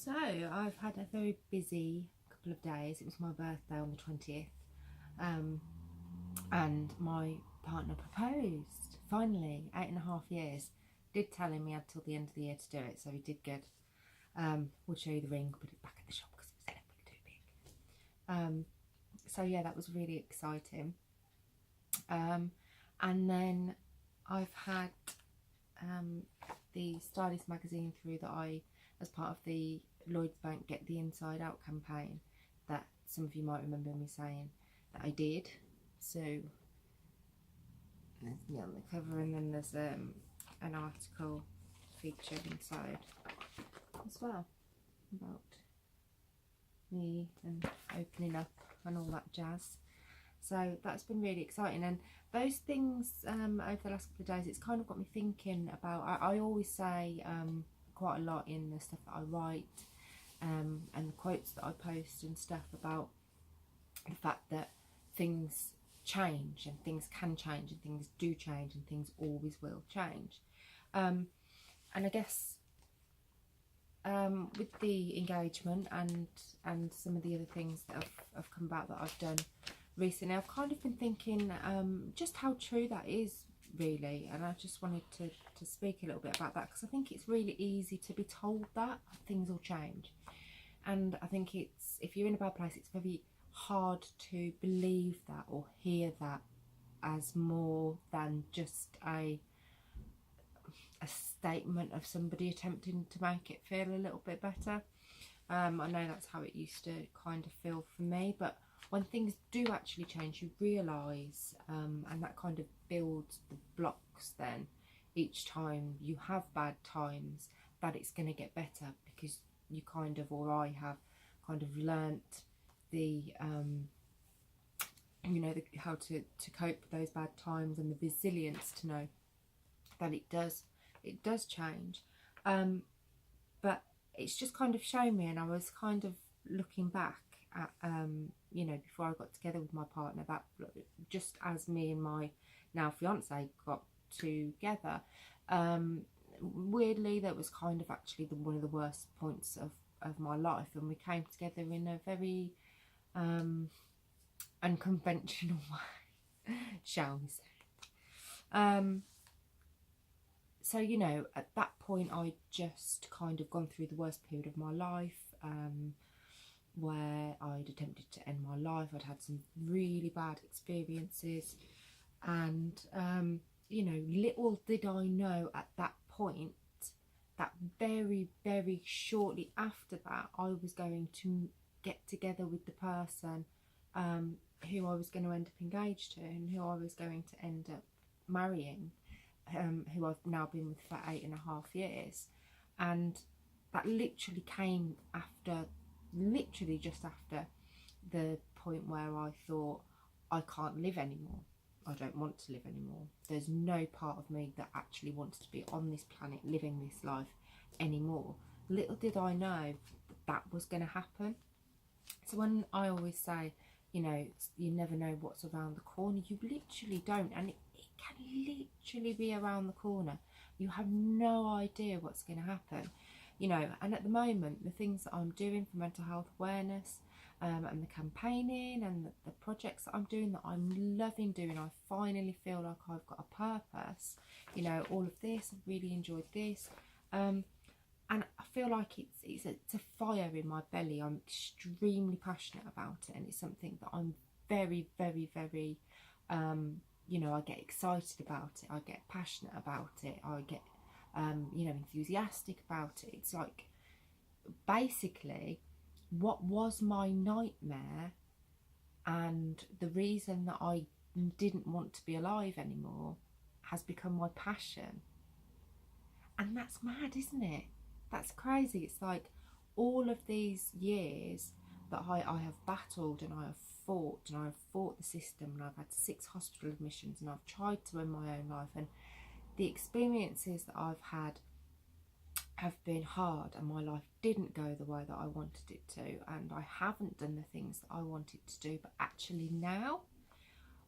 So I've had a very busy couple of days. It was my birthday on the 20th, and my partner proposed finally, 8.5 years. Did tell him he had till the end of the year to do it, so he did good. We'll show you the ring, put it back in the shop because it was a little bit too big. So yeah, that was really exciting. And then I've had the Stylist magazine through that I, as part of the Lloyds Bank Get the Inside Out campaign, that some of you might remember me saying that I did. So there's me on the cover, and then there's an article featured inside as well about me and opening up and all that jazz. So that's been really exciting, and those things over the last couple of days, it's kind of got me thinking about, I always say quite a lot in the stuff that I write and the quotes that I post and stuff, about the fact that things change and things can change and things do change and things always will change. And I guess with the engagement and some of the other things that have come about that I've done recently, I've kind of been thinking just how true that is, really, and I just wanted to speak a little bit about that, because I think it's really easy to be told that things will change, and I think it's, if you're in a bad place, it's very hard to believe that or hear that as more than just a statement of somebody attempting to make it feel a little bit better. I know that's how it used to kind of feel for me, but when things do actually change, you realise, and that kind of builds the blocks then each time you have bad times, that it's going to get better, because you kind of, or I have kind of learnt the how to cope with those bad times, and the resilience to know that it does change. But it's just kind of shown me, and I was kind of looking back at before I got together with my partner, that just as me and my now fiance got together, weirdly, that was kind of actually one of the worst points of my life, and we came together in a very unconventional way, shall we say. So, at that point, I'd just kind of gone through the worst period of my life, where I'd attempted to end my life. I'd had some really bad experiences, and, little did I know at that point that very, very shortly after that, I was going to get together with the person who I was going to end up engaged to, and who I was going to end up marrying. Who I've now been with for 8.5 years, and that literally came after, just after the point where I thought, I can't live anymore. I don't want to live anymore. There's no part of me that actually wants to be on this planet living this life anymore. Little did I know that was going to happen. So when I always say, you never know what's around the corner, you literally don't, and it can literally be around the corner. You have no idea what's going to happen, and at the moment, the things that I'm doing for mental health awareness, and the campaigning and the projects that I'm doing, that I'm loving doing, I finally feel like I've got a purpose. All of this, I've really enjoyed this, and I feel like it's a fire in my belly. I'm extremely passionate about it, and it's something that I'm very, very, very I get excited about it, I get passionate about it, I get enthusiastic about it. It's like, basically, what was my nightmare and the reason that I didn't want to be alive anymore has become my passion. And that's mad, isn't it? That's crazy. It's like, all of these years that I have battled, and I have fought the system, and I've had 6 hospital admissions, and I've tried to end my own life, and the experiences that I've had have been hard, and my life didn't go the way that I wanted it to, and I haven't done the things that I wanted to do. But actually now,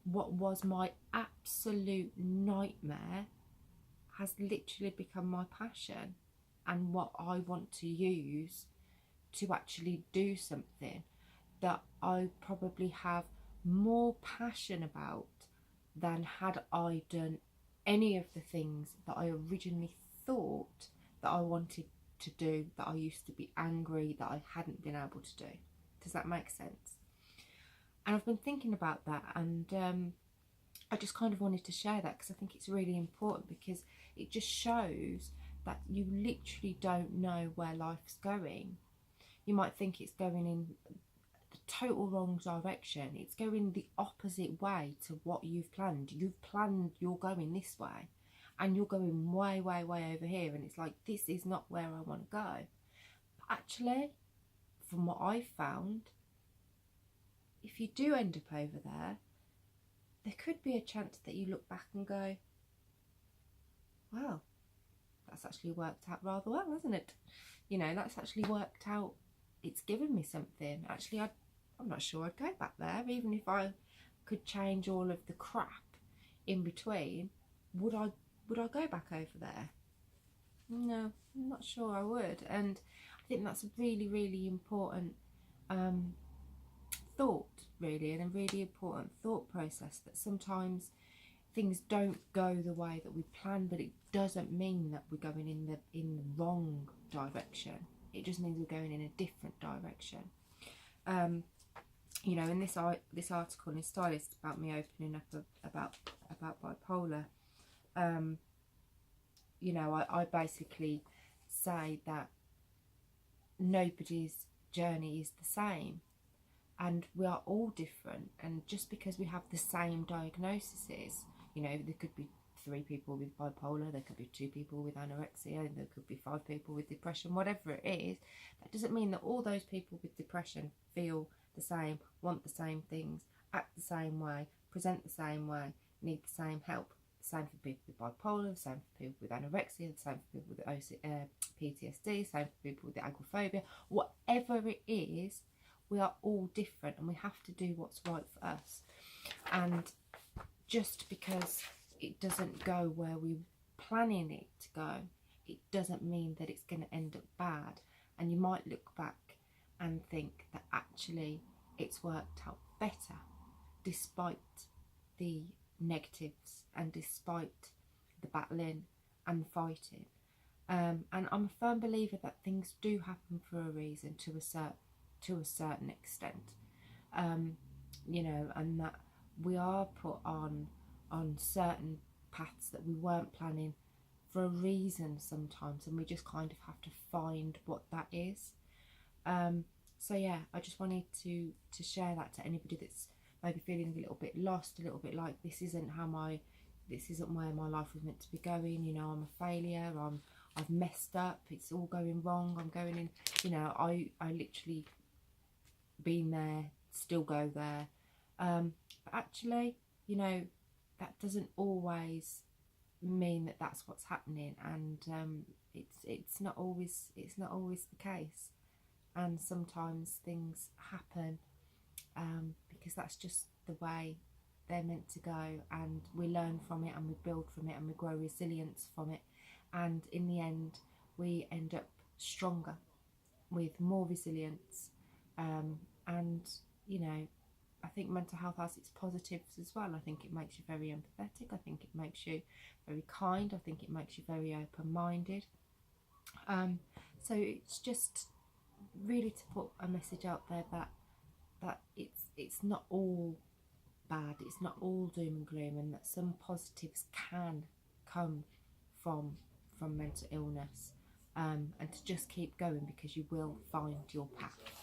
what was my absolute nightmare has literally become my passion, and what I want to use to actually do something that I probably have more passion about than had I done any of the things that I originally thought that I wanted to do, that I used to be angry that I hadn't been able to do. Does that make sense? And I've been thinking about that, and I just kind of wanted to share that because I think it's really important, because it just shows that you literally don't know where life's going. You might think it's going in the total wrong direction. It's going the opposite way to what you've planned. You've planned you're going this way and you're going way, way, way over here. And it's like, this is not where I want to go. But actually, from what I've found, if you do end up over there, there could be a chance that you look back and go, wow, that's actually worked out rather well, hasn't it? You know, that's actually worked out. It's given me something. Actually, I'm not sure I'd go back there, even if I could change all of the crap in between. Would I go back over there? No, I'm not sure I would. And I think that's a really, really important thought, really, and a really important thought process, that sometimes things don't go the way that we plan, but it doesn't mean that we're going in the wrong direction. It just means we're going in a different direction. You know, in this article in Stylist about me opening up about bipolar, you know, I basically say that nobody's journey is the same, and we are all different. And just because we have the same diagnoses, you know, there could be 3 people with bipolar, there could be 2 people with anorexia, there could be 5 people with depression, whatever it is, that doesn't mean that all those people with depression feel the same, want the same things, act the same way, present the same way, need the same help. The same for people with bipolar, the same for people with anorexia, the same for people with PTSD, the same for people with agoraphobia. Whatever it is, we are all different, and we have to do what's right for us. And just because it doesn't go where we're planning it to go, it doesn't mean that it's going to end up bad. And you might look back and think that actually it's worked out better, despite the negatives and despite the battling and fighting. And I'm a firm believer that things do happen for a reason, to a certain extent, you know, and that we are put on certain paths that we weren't planning for a reason sometimes, and we just kind of have to find what that is. So yeah, I just wanted to share that to anybody that's maybe feeling a little bit lost, a little bit like this isn't where my life was meant to be going. You know, I'm a failure. I've messed up. It's all going wrong. I'm going in. You know, I literally been there, still go there. But actually, you know, that doesn't always mean that that's what's happening, and it's not always the case. And sometimes things happen because that's just the way they're meant to go, and we learn from it and we build from it and we grow resilience from it, and in the end we end up stronger with more resilience. And you know, I think mental health has its positives as well. I think it makes you very empathetic. I think it makes you very kind. I think it makes you very open-minded. So it's just really to put a message out there that it's not all bad, it's not all doom and gloom, and that some positives can come from mental illness, and to just keep going, because you will find your path.